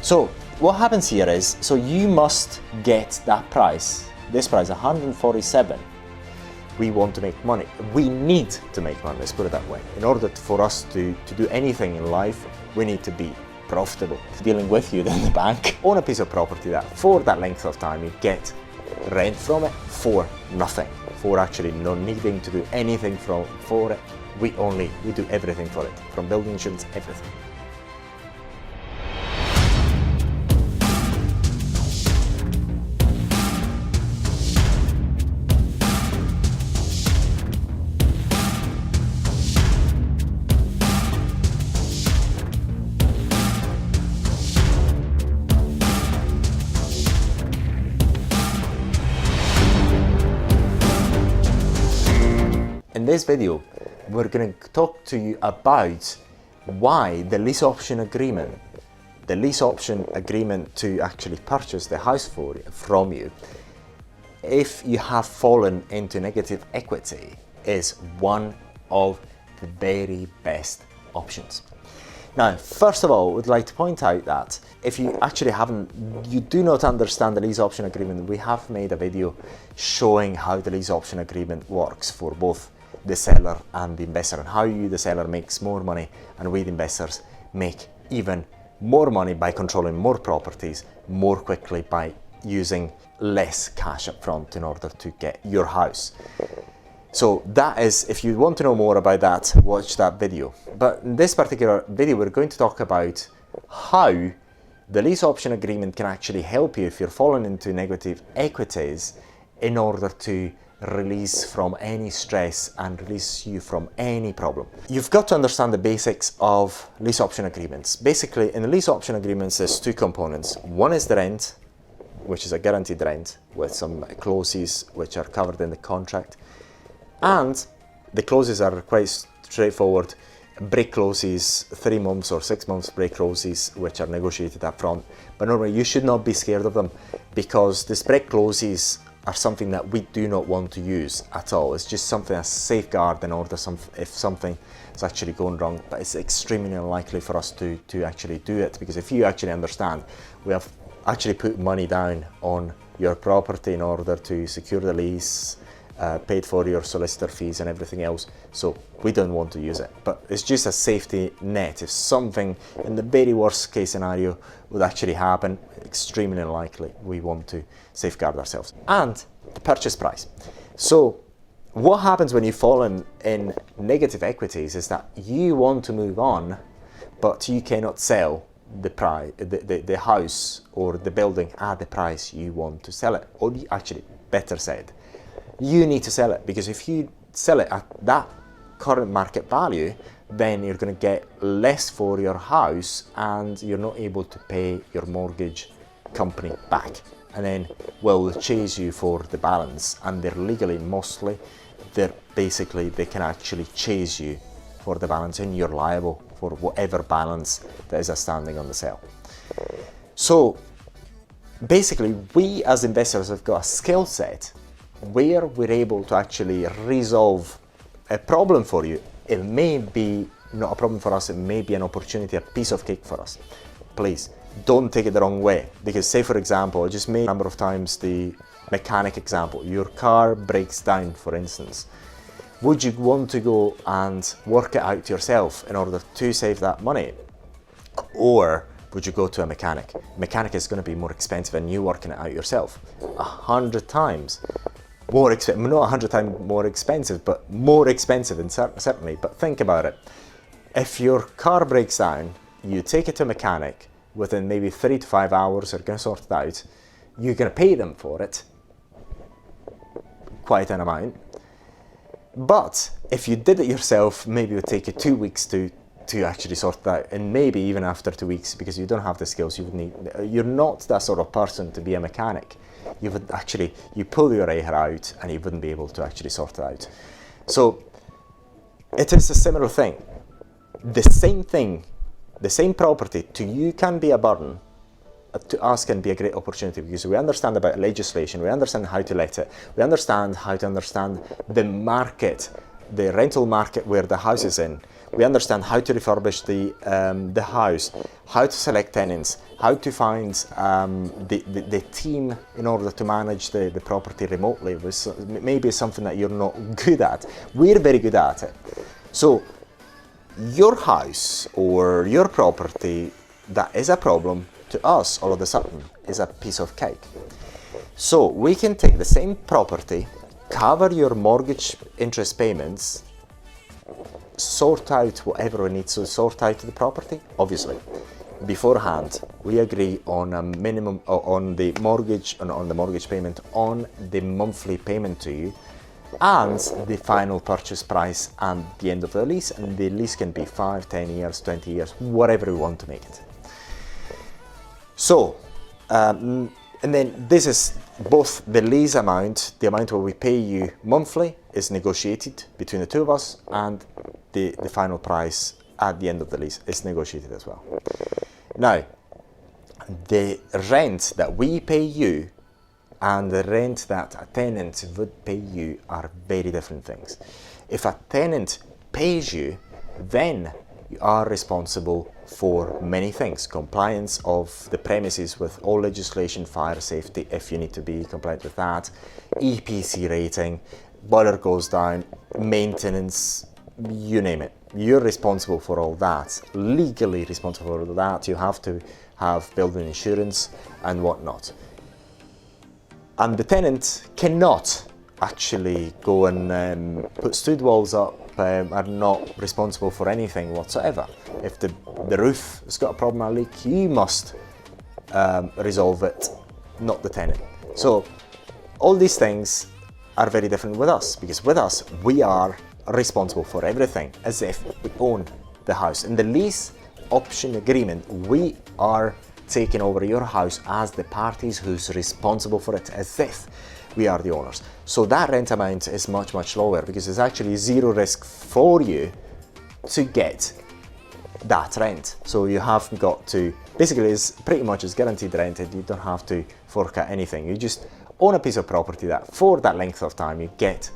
So what happens here is, so you must get that price, this price, 147. We want to make money. We need to make money, let's put it that way. In order for us to do anything in life, we need to be profitable. Dealing with you than the bank. Own a piece of property that for that length of time you get rent from it for nothing. For actually not needing to do anything for it. We do everything for it. From building insurance, everything. In this video, we're going to talk to you about why the lease option agreement to actually purchase the house from you, if you have fallen into negative equity, is one of the very best options. Now, first of all, I would like to point out that if you actually you do not understand the lease option agreement, we have made a video showing how the lease option agreement works for both the seller and the investor, and how you, the seller, makes more money, and we, the investors, make even more money by controlling more properties more quickly by using less cash up front in order to get your house. So that is, if you want to know more about that, watch that video. But in this particular video, we're going to talk about how the lease option agreement can actually help you if you're falling into negative equities in order to release from any stress and release you from any problem. You've got to understand the basics of lease option agreements. Basically, in the lease option agreements, there's two components. One is the rent, which is a guaranteed rent with some clauses which are covered in the contract. And the clauses are quite straightforward. Break clauses, 3 months or 6 months break clauses, which are negotiated up front. But normally you should not be scared of them, because these break clauses are something that we do not want to use at all. It's just something, a safeguard in order if something is actually going wrong, but it's extremely unlikely for us to actually do it, because if you actually understand, we have actually put money down on your property in order to secure the lease, paid for your solicitor fees and everything else, so we don't want to use it. But it's just a safety net. If something in the very worst case scenario would actually happen, extremely unlikely, we want to safeguard ourselves. And the purchase price. So what happens when you fall in negative equities is that you want to move on, but you cannot sell the house or the building at the price you want to sell it. Or actually, better said, you need to sell it, because if you sell it at that current market value, then you're going to get less for your house and you're not able to pay your mortgage company back, and then will chase you for the balance. And they're legally, mostly, they can actually chase you for the balance, and you're liable for whatever balance that is outstanding on the sale. So basically, we as investors have got a skill set where we're able to actually resolve a problem for you. It may be not a problem for us, it may be an opportunity, a piece of cake for us. Please don't take it the wrong way, because say for example, I just made a number of times the mechanic example. Your car breaks down, for instance. Would you want to go and work it out yourself in order to save that money? Or would you go to a mechanic? Mechanic is going to be more expensive than you working it out yourself. 100 times more expensive, not 100 times more expensive, but more expensive, and certainly. But think about it. If your car breaks down, you take it to a mechanic, within maybe 3 to 5 hours, they're going to sort it out. You're going to pay them for it, quite an amount. But if you did it yourself, maybe it would take you 2 weeks to actually sort it out, and maybe even after 2 weeks, because you don't have the skills you would need. You're not that sort of person to be a mechanic. You pull your hair out and you wouldn't be able to actually sort it out. So it is a similar thing. The same thing, the same property to you can be a burden, to us can be a great opportunity, because we understand about legislation, we understand how to let it, we understand how to understand the market, the rental market where the house is in. We understand how to refurbish the house, how to select tenants, how to find the team in order to manage the property remotely. Maybe something that you're not good at. We're very good at it. So your house or your property that is a problem, to us all of a sudden is a piece of cake. So we can take the same property, cover your mortgage interest payments, sort out whatever we need to sort out to the property. Obviously, beforehand, we agree on a minimum on the mortgage payment, on the monthly payment to you, and the final purchase price and the end of the lease. And the lease can be 5, 10 years, 20 years, whatever we want to make it. So, and then this is both the lease amount, the amount where we pay you monthly, is negotiated between the two of us, and the final price at the end of the lease is negotiated as well. Now, the rent that we pay you and the rent that a tenant would pay you are very different things. If a tenant pays you, then you are responsible for many things. Compliance of the premises with all legislation, fire safety, if you need to be compliant with that, EPC rating, boiler goes down, maintenance, you name it. You're responsible for all that, legally responsible for all that. You have to have building insurance and whatnot. And the tenant cannot actually go and put stud walls up, are not responsible for anything whatsoever. If the roof has got a problem, a leak, you must resolve it, not the tenant. So all these things are very different with us, because with us, we are responsible for everything as if we own the house. In the lease option agreement, we are taking over your house as the parties who's responsible for it, as if we are the owners. So that rent amount is much, much lower, because it's actually zero risk for you to get that rent. So you haven't got to, basically it's pretty much as guaranteed rent, and you don't have to fork out anything. You just own a piece of property that for that length of time you get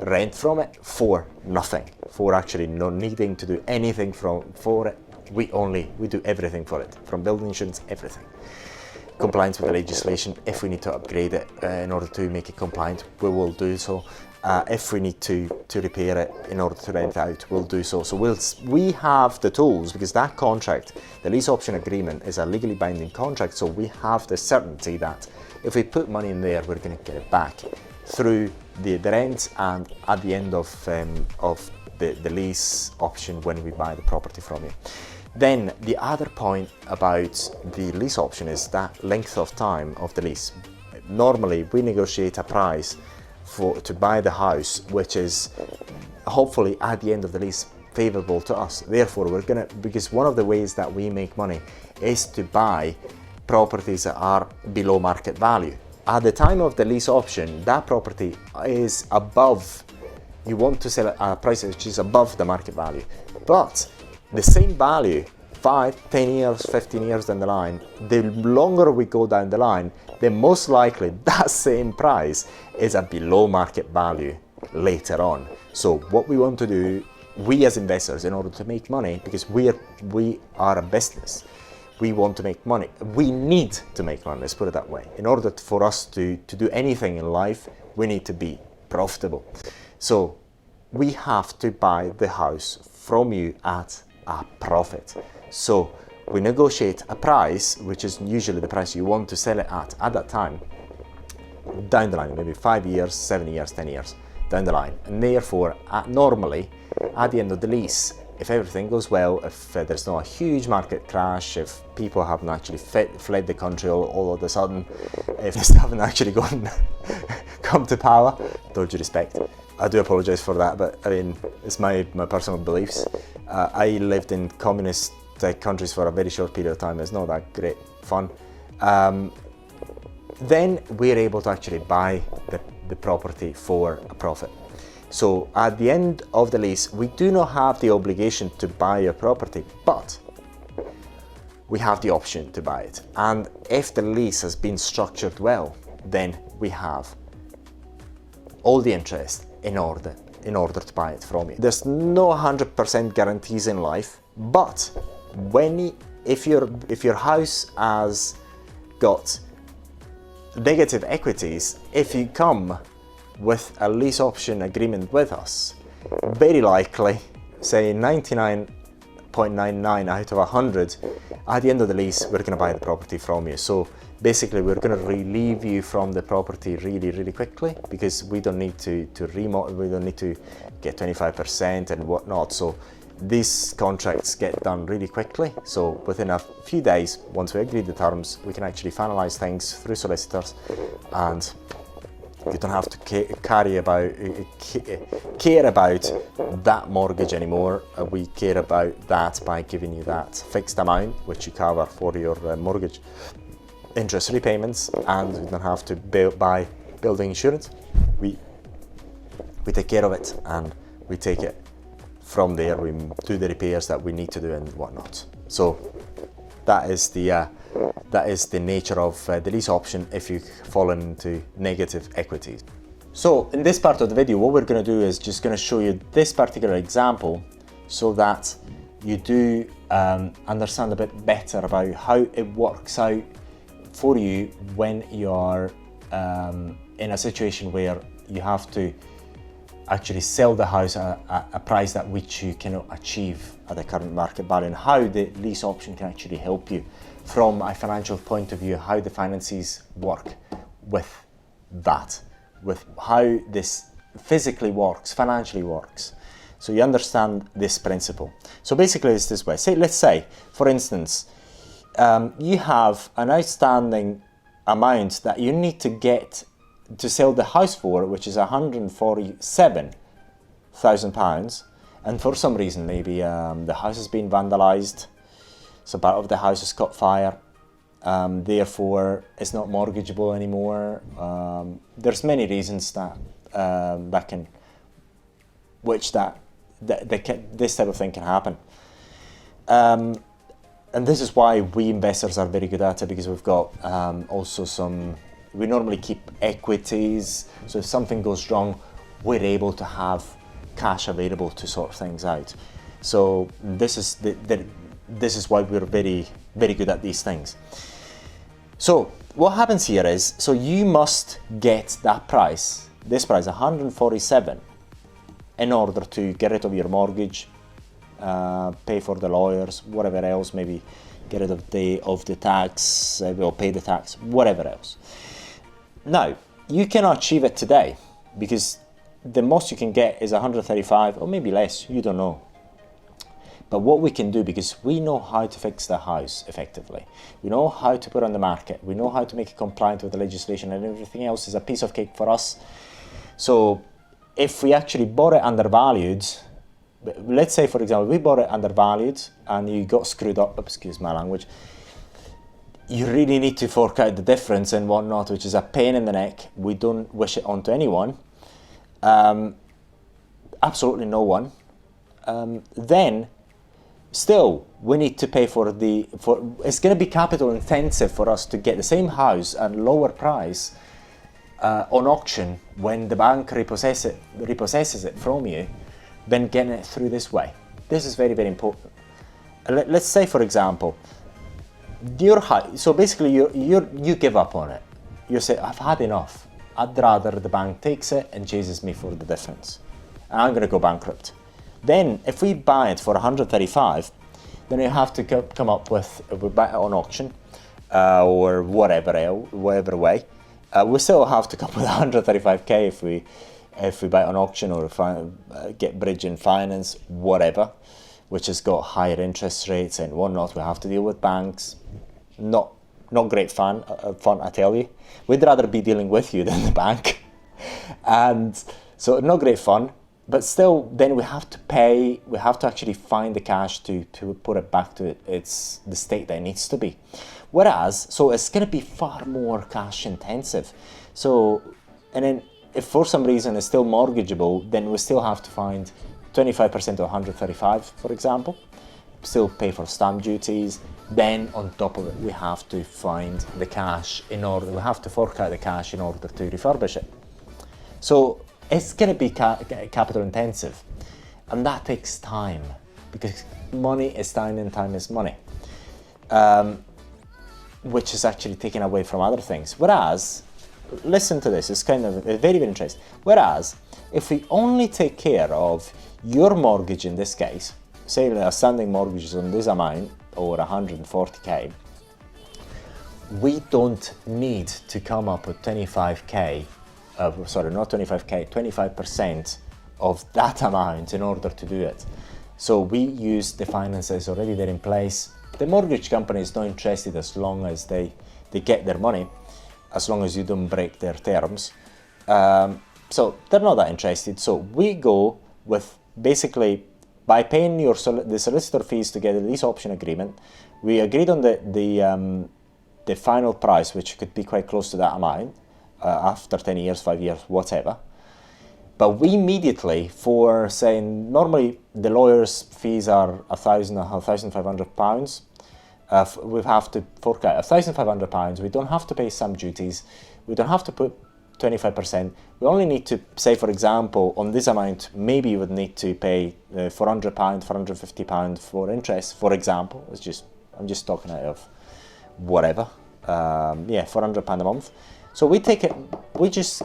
rent from it for nothing, for actually not needing to do anything for it. We do everything for it, from building insurance, everything. Compliance with the legislation, if we need to upgrade it in order to make it compliant, we will do so. If we need to repair it in order to rent out, we'll do so. So we have the tools, because that contract, the lease option agreement, is a legally binding contract, so we have the certainty that if we put money in there, we're going to get it back through the rent and at the end of the lease option when we buy the property from you. Then the other point about the lease option is that length of time of the lease. Normally we negotiate a price to buy the house, which is hopefully at the end of the lease favorable to us. Therefore, because one of the ways that we make money is to buy properties that are below market value. At the time of the lease option, that property is above, you want to sell at a price which is above the market value. But the same value, 5, 10 years, 15 years down the line, the longer we go down the line, the most likely that same price is a below market value later on. So what we want to do, we as investors, in order to make money, because we are a business, we want to make money. We need to make money, let's put it that way. In order for us to do anything in life, we need to be profitable. So we have to buy the house from you at a profit. So we negotiate a price, which is usually the price you want to sell it at that time, down the line, maybe 5 years, 7 years, 10 years down the line. And therefore, normally, at the end of the lease, if everything goes well, if there's not a huge market crash, if people haven't actually fled the country all of a sudden, if they haven't actually come to power, with due respect, I do apologise for that, but I mean, it's my personal beliefs. I lived in communist countries for a very short period of time. It's not that great fun. Then we're able to actually buy the property for a profit. So at the end of the lease, we do not have the obligation to buy your property, but we have the option to buy it. And if the lease has been structured well, then we have all the interest in order in order to buy it from you. There's no 100% guarantees in life, but if your house has got negative equities, if you come with a lease option agreement with us, very likely, say 99.99 out of 100, at the end of the lease, we're going to buy the property from you. So basically, we're going to relieve you from the property really, really quickly, because we don't need to remodel, we don't need to get 25% and whatnot. So these contracts get done really quickly. So within a few days, once we agree the terms, we can actually finalize things through solicitors, and you don't have to care about that mortgage anymore. We care about that by giving you that fixed amount, which you cover for your mortgage interest repayments, and you don't have to buy building insurance. We take care of it, and we take it from there. We do the repairs that we need to do and whatnot. So that is the nature of the lease option if you fall into negative equities. So in this part of the video, what we're going to do is just going to show you this particular example so that you do understand a bit better about how it works out for you when you are in a situation where you have to actually sell the house at a price that which you cannot achieve at the current market value, and how the lease option can actually help you from a financial point of view, how the finances work with that, with how this physically works, financially works. So you understand this principle. So basically it's this way. Let's say, for instance, you have an outstanding amount that you need to get to sell the house for, which is £147,000, and for some reason maybe the house has been vandalized, so part of the house has caught fire, therefore it's not mortgageable anymore. There's many reasons that this type of thing can happen, and this is why we investors are very good at it, because we've got we normally keep equities, so if something goes wrong, we're able to have cash available to sort things out. So this is why we're very, very good at these things. So what happens here is, so you must get that price, this price, 147, in order to get rid of your mortgage, pay for the lawyers, whatever else, maybe get rid of the tax, or pay the tax, whatever else. Now, you cannot achieve it today, because the most you can get is 135, or maybe less, you don't know. But what we can do, because we know how to fix the house effectively, we know how to put it on the market, we know how to make it compliant with the legislation, and everything else is a piece of cake for us. So if we actually bought it undervalued, let's say for example, we bought it undervalued and you got screwed up, excuse my language, you really need to fork out the difference and whatnot, which is a pain in the neck. We don't wish it onto anyone, absolutely no one. Then still we need to pay for it's going to be capital intensive for us to get the same house at lower price on auction when the bank repossesses it from you, than getting it through this way. This is very, very important. Let's say for example, your house, so basically you give up on it. You say, I've had enough. I'd rather the bank takes it and chases me for the difference, and I'm going to go bankrupt. Then if we buy it for 135, then you have to come up with, if we buy it on auction or whatever way, we still have to come with 135k if we buy it on auction, or if I get bridge and finance, whatever, which has got higher interest rates and whatnot. We have to deal with banks. Not great fun, I tell you. We'd rather be dealing with you than the bank. And so not great fun, but still then we have to pay, we have to actually find the cash to put it back to the state that it needs to be. Whereas, so it's going to be far more cash intensive. So, and then if for some reason it's still mortgageable, then we still have to find 25% of 135, for example, still pay for stamp duties. Then on top of it, we have to find the cash we have to fork out the cash in order to refurbish it. So it's going to be capital intensive, and that takes time, because money is time and time is money, which is actually taken away from other things. Whereas, listen to this, it's kind of very, very interesting. Whereas, if we only take care of your mortgage in this case, say the outstanding mortgages on this amount, or 140k, we don't need to come up with 25k, sorry, not 25k, 25% of that amount in order to do it. So we use the finances already there in place. The mortgage company is not interested as long as they get their money, as long as you don't break their terms. So they're not that interested. So we go with basically, by paying the solicitor fees to get a lease option agreement, we agreed on the final price, which could be quite close to that amount, after 10 years, 5 years, whatever. But we immediately, for saying, normally the lawyer's fees are £1,000 or £1,500. We have to fork out £1,500. We don't have to pay stamp duties. We don't have to put 25%. We only need to say, for example, on this amount, maybe you would need to pay £400, £450 for interest, for example. I'm just talking out of whatever. Yeah, £400 a month. So we just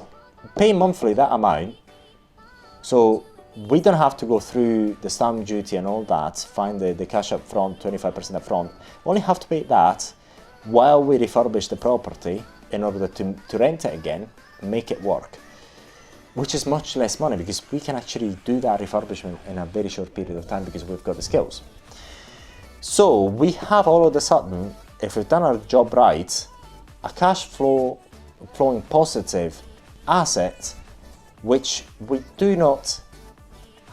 pay monthly that amount. So we don't have to go through the stamp duty and all that, find the cash up front, 25% up front. We only have to pay that while we refurbish the property in order to rent it again, make it work, which is much less money, because we can actually do that refurbishment in a very short period of time because we've got the skills. So we have all of a sudden, if we've done our job right, a cash flowing positive asset, which we do not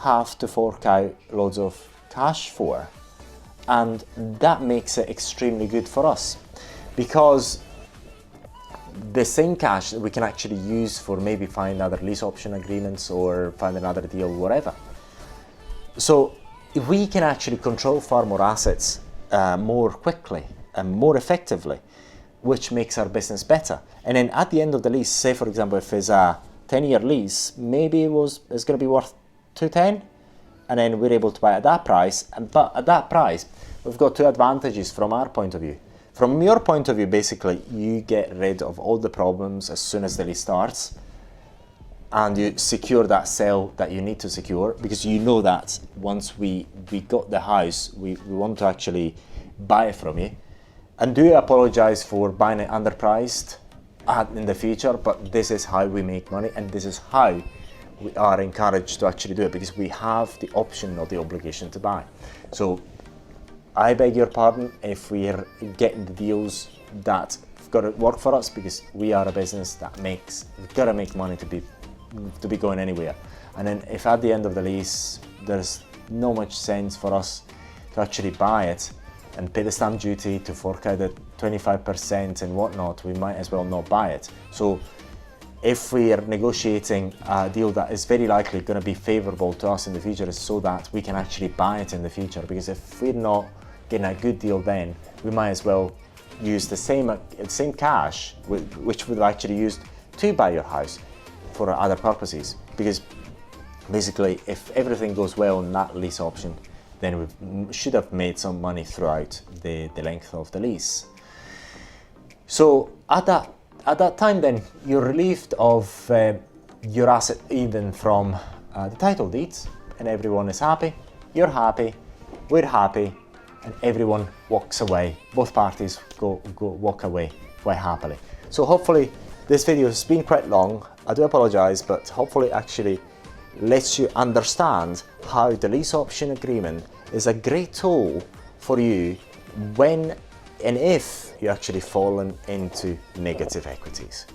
have to fork out loads of cash for. And that makes it extremely good for us, because the same cash we can actually use for maybe find other lease option agreements or find another deal, whatever. So we can actually control far more assets more quickly and more effectively, which makes our business better. And then at the end of the lease, say for example, if it's a 10-year lease, maybe it's going to be worth 210, and then we're able to buy at that price. But at that price, we've got two advantages from our point of view. From your point of view, basically, you get rid of all the problems as soon as the lease starts, and you secure that sale that you need to secure, because you know that once we got the house, we want to actually buy it from you. And do apologize for buying it underpriced in the future, but this is how we make money, and this is how we are encouraged to actually do it, because we have the option or the obligation to buy. So I beg your pardon if we're getting the deals that have got to work for us, because we are a business that we've got to make money to be going anywhere. And then if at the end of the lease there's no much sense for us to actually buy it and pay the stamp duty, to fork out the 25% and whatnot, we might as well not buy it. So if we are negotiating a deal that is very likely going to be favourable to us in the future, is so that we can actually buy it in the future. Because if we're not getting a good deal then, we might as well use the same cash, which we've actually used to buy your house, for other purposes. Because basically, if everything goes well on that lease option, then we should have made some money throughout the length of the lease. So at that time then, you're relieved of your asset, even from the title deeds, and everyone is happy, you're happy, we're happy, and everyone walks away. Both parties walk away quite happily. So hopefully this video has been quite long. I do apologize, but hopefully it actually lets you understand how the lease option agreement is a great tool for you when and if you actually fallen into negative equities.